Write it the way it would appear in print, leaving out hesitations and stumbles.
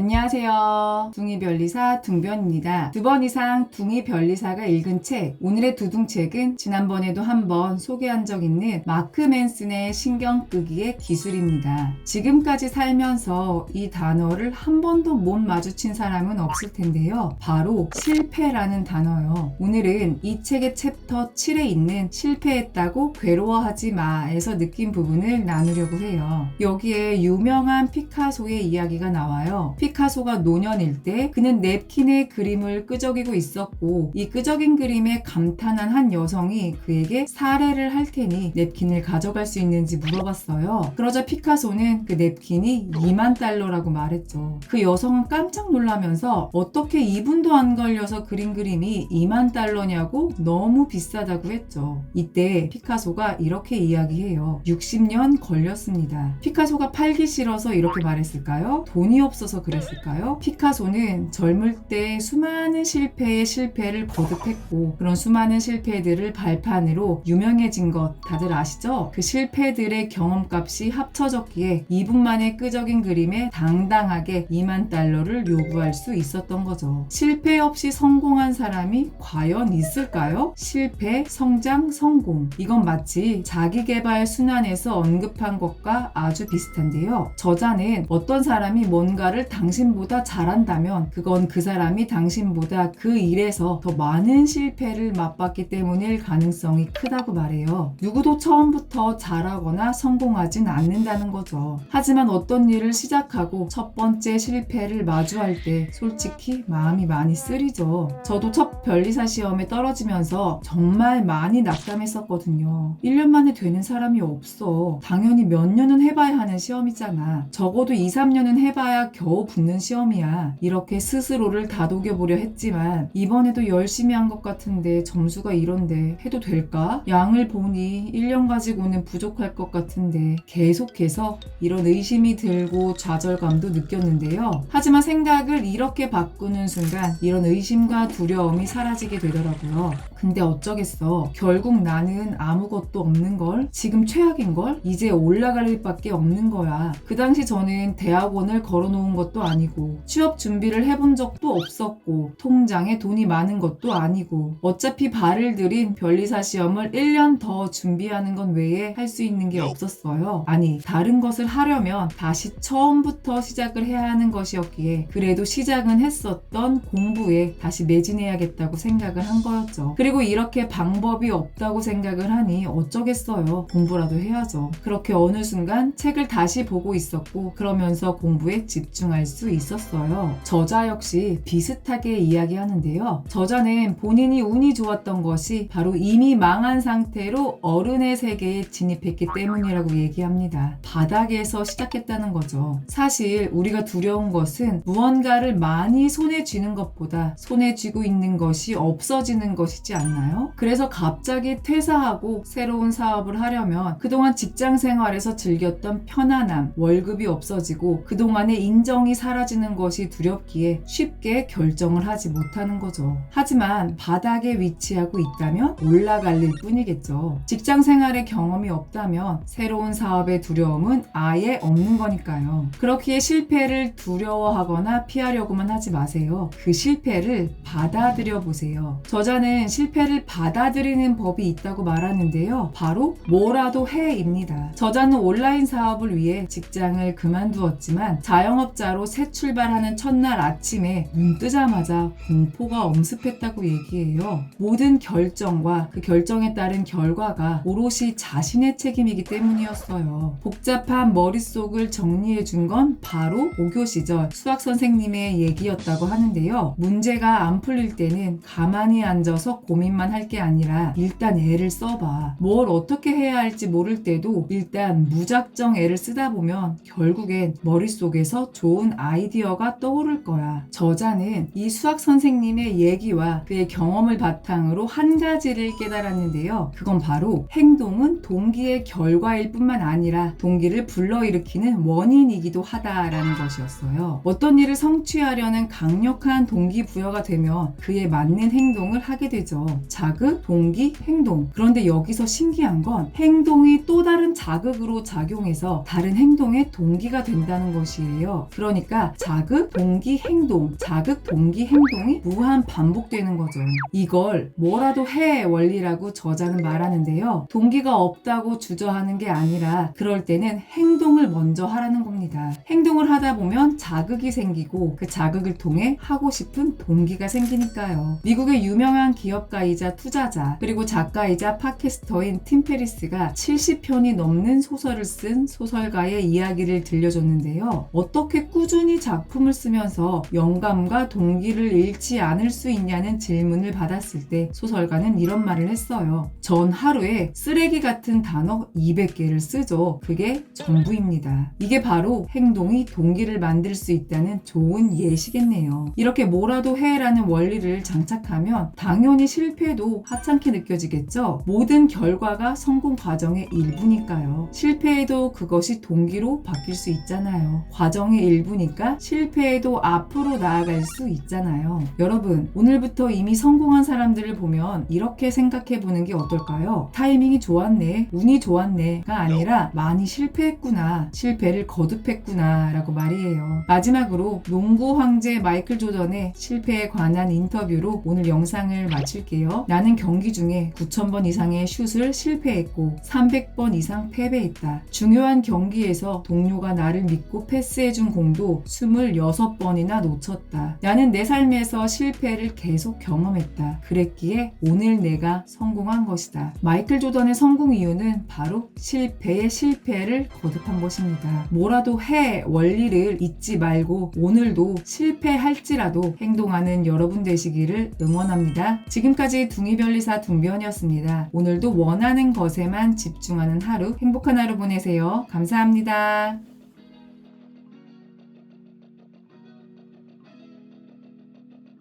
안녕하세요. 둥이변리사 둥변입니다. 2번 이상 둥이변리사가 읽은 책, 오늘의 두둥책은 지난번에도 한번 소개한 적 있는 마크 맨슨의 신경끄기의 기술입니다. 지금까지 살면서 이 단어를 한 번도 못 마주친 사람은 없을 텐데요. 바로 실패라는 단어요. 오늘은 이 책의 챕터 7에 있는 실패했다고 괴로워하지 마에서 느낀 부분을 나누려고 해요. 여기에 유명한 피카소의 이야기가 나와요. 피카소가 노년일 때 그는 냅킨의 그림을 끄적이고 있었고, 이 끄적인 그림에 감탄한 한 여성이 그에게 사례를 할 테니 냅킨을 가져갈 수 있는지 물어봤어요. 그러자 피카소는 그 냅킨이 2만 달러라고 말했죠. 그 여성은 깜짝 놀라면서 어떻게 2분도 안 걸려서 그린 그림이 2만 달러냐고 너무 비싸다고 했죠. 이때 피카소가 이렇게 이야기해요. 60년 걸렸습니다. 피카소가 팔기 싫어서 이렇게 말했을까요? 돈이 없어서 그랬을까요? 피카소는 젊을 때 수많은 실패의 실패를 거듭했고, 그런 수많은 실패들을 발판으로 유명해진 것 다들 아시죠? 그 실패들의 경험값이 합쳐졌기에 2분 만에 끄적인 그림에 당당하게 2만 달러를 요구할 수 있었던 거죠. 실패 없이 성공한 사람이 과연 있을까요? 실패, 성장, 성공. 이건 마치 자기계발 순환에서 언급한 것과 아주 비슷한데요. 저자는 어떤 사람이 뭔가를 당신보다 잘한다면 그건 그 사람이 당신보다 그 일에서 더 많은 실패를 맛봤기 때문일 가능성이 크다고 말해요. 누구도 처음부터 잘하거나 성공하진 않는다는 거죠. 하지만 어떤 일을 시작하고 첫 번째 실패를 마주할 때 솔직히 마음이 많이 쓰리죠. 저도 첫 변리사 시험에 떨어지면서 정말 많이 낙담했었거든요. 1년 만에 되는 사람이 없어. 당연히 몇 년은 해봐야 하는 시험이잖아. 적어도 2, 3년은 해봐야 겨우 붙는 시험이야. 이렇게 스스로를 다독여보려 했지만 이번에도 열심히 한 것 같은데 점수가 이런데 해도 될까? 양을 보니 1년 가지고는 부족할 것 같은데 계속해서 이런 의심이 들고 좌절감도 느꼈는데요. 하지만 생각을 이렇게 바꾸는 순간 이런 의심과 두려움이 사라지게 되더라고요. 근데 어쩌겠어. 결국 나는 아무것도 없는걸? 지금 최악인걸? 이제 올라갈 일밖에 없는 거야. 그 당시 저는 대학원을 걸어놓은 것도 아니고 취업 준비를 해본 적도 없었고 통장에 돈이 많은 것도 아니고 어차피 발을 들인 변리사 시험을 1년 더 준비하는 건 외에 할 수 있는 게 없었어요. 아니, 다른 것을 하려면 다시 처음부터 시작을 해야 하는 것이었기에 그래도 시작은 했었던 공부에 다시 매진해야겠다고 생각을 한 거였죠. 그리고 이렇게 방법이 없다고 생각을 하니 어쩌겠어요. 공부라도 해야죠. 그렇게 어느 순간 책을 다시 보고 있었고 그러면서 공부에 집중할 수 있었어요. 저자 역시 비슷하게 이야기하는데요. 저자는 본인이 운이 좋았던 것이 바로 이미 망한 상태로 어른의 세계에 진입했기 때문이라고 얘기합니다. 바닥에서 시작했다는 거죠. 사실 우리가 두려운 것은 무언가를 많이 손에 쥐는 것보다 손에 쥐고 있는 것이 없어지는 것이지 않나요? 그래서 갑자기 퇴사하고 새로운 사업을 하려면 그동안 직장 생활에서 즐겼던 편안함, 월급이 없어지고 그동안의 인정이 사라지는 것이 두렵기에 쉽게 결정을 하지 못하는 거죠. 하지만 바닥에 위치하고 있다면 올라갈 일 뿐이겠죠. 직장 생활의 경험이 없다면 새로운 사업의 두려움은 아예 없는 거니까요. 그렇기에 실패를 두려워하거나 피하려고만 하지 마세요. 그 실패를 받아들여 보세요. 저자는 실패를 받아들이는 법이 있다고 말하는데요. 바로 뭐라도 해입니다. 저자는 온라인 사업을 위해 직장을 그만두었지만 자영업자로 새 출발하는 첫날 아침에 눈 뜨자마자 공포가 엄습했다고 얘기해요. 모든 결정과 그 결정에 따른 결과가 오롯이 자신의 책임이기 때문이었어요. 복잡한 머릿속을 정리해준 건 바로 5교 시절 수학 선생님의 얘기였다고 하는데요. 문제가 안 풀릴 때는 가만히 앉아서 고민만 할 게 아니라 일단 애를 써봐. 뭘 어떻게 해야 할지 모를 때도 일단 무작정 애를 쓰다 보면 결국엔 머릿속에서 좋은 아이디어가 떠오를 거야. 저자는 이 수학 선생님의 얘기와 그의 경험을 바탕으로 한 가지를 깨달았는데요. 그건 바로 행동은 동기의 결과일 뿐만 아니라 동기를 불러일으키는 원인이기도 하다라는 것이었어요. 어떤 일을 성취하려는 강력한 동기부여가 되면 그에 맞는 행동을 하게 되죠. 있어요. 자극, 동기, 행동. 그런데 여기서 신기한 건 행동이 또 다른 자극으로 작용해서 다른 행동의 동기가 된다는 것이에요. 그러니까 자극, 동기, 행동, 자극, 동기, 행동이 무한 반복되는 거죠. 이걸 뭐라도 해 원리라고 저자는 말하는데요. 동기가 없다고 주저하는 게 아니라 그럴 때는 행동을 먼저 하라는 겁니다. 행동을 하다 보면 자극이 생기고 그 자극을 통해 하고 싶은 동기가 생기니까요. 미국의 유명한 기업가이자 투자자 그리고 작가이자 팟캐스터인 팀 페리스가 70편이 넘는 소설을 쓴 소설가의 이야기를 들려줬는데요. 어떻게 꾸준히 작품을 쓰면서 영감과 동기를 잃지 않을 수 있냐는 질문을 받았을 때 소설가는 이런 말을 했어요. 전 하루에 쓰레기 같은 단어 200개를 쓰죠. 그게 전부입니다. 이게 바로 행동이 동기를 만들 수 있다는 좋은 예시겠네요. 이렇게 뭐라도 해라는 원리를 장착하면 당연히 실패도 하찮게 느껴지겠죠. 모든 결과가 성공 과정의 일부니까요. 실패해도 그것이 동기로 바뀔 수 있잖아요. 과정의 일부니까 실패해도 앞으로 나아갈 수 있잖아요. 여러분, 오늘부터 이미 성공한 사람들을 보면 이렇게 생각해 보는 게 어떨까요? 타이밍이 좋았네, 운이 좋았네가 아니라 많이 실패했구나, 실패를 거듭했구나 라고 말이에요. 마지막으로 농구 황제 마이클 조던의 실패에 관한 인터뷰로 오늘 영상을 마칠게요. 나는 경기 중에 9,000번 이상의 슛을 실패했고 300번 이상 패배했다. 중요한 경기에서 동료가 나를 믿고 패스해준 공도 26번이나 놓쳤다. 나는 내 삶에서 실패를 계속 경험했다. 그랬기에 오늘 내가 성공한 것이다. 마이클 조던의 성공 이유는 바로 실패의 실패를 거듭한 것입니다. 뭐라도 해 원리를 잊지 말고 오늘도 실패할지라도 행동하는 여러분 되시기를 응원합니다. 지금까지 둥이별리사 둥변이었습니다. 오늘도 원하는 것에만 집중하는 하루, 행복한 하루 보내세요. 감사합니다.